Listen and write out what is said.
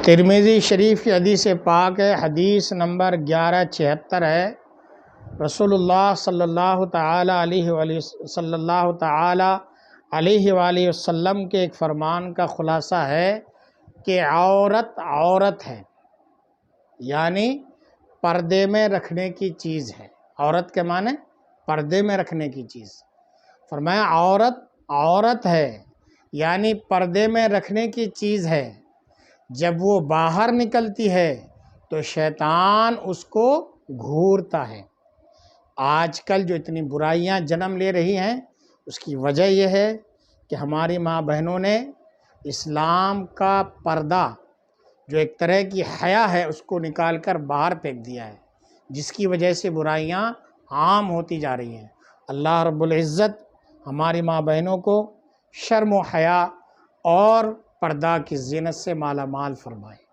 ترمذی شریف کی حدیث پاک ہے، حدیث نمبر 1176 ہے۔ رسول اللہ صلی اللہ تعالی علیہ وآلہ وسلم کے ایک فرمان کا خلاصہ ہے کہ عورت عورت ہے، یعنی پردے میں رکھنے کی چیز ہے۔ عورت کے معنی پردے میں رکھنے کی چیز۔ فرمایا عورت عورت ہے، یعنی پردے میں رکھنے کی چیز ہے۔ جب وہ باہر نکلتی ہے تو شیطان اس کو گھورتا ہے۔ آج کل جو اتنی برائیاں جنم لے رہی ہیں، اس کی وجہ یہ ہے کہ ہماری ماں بہنوں نے اسلام کا پردہ جو ایک طرح کی حیا ہے اس کو نکال کر باہر پھینک دیا ہے، جس کی وجہ سے برائیاں عام ہوتی جا رہی ہیں۔ اللہ رب العزت ہماری ماں بہنوں کو شرم و حیا اور پردہ کی زینت سے مالا مال فرمائے۔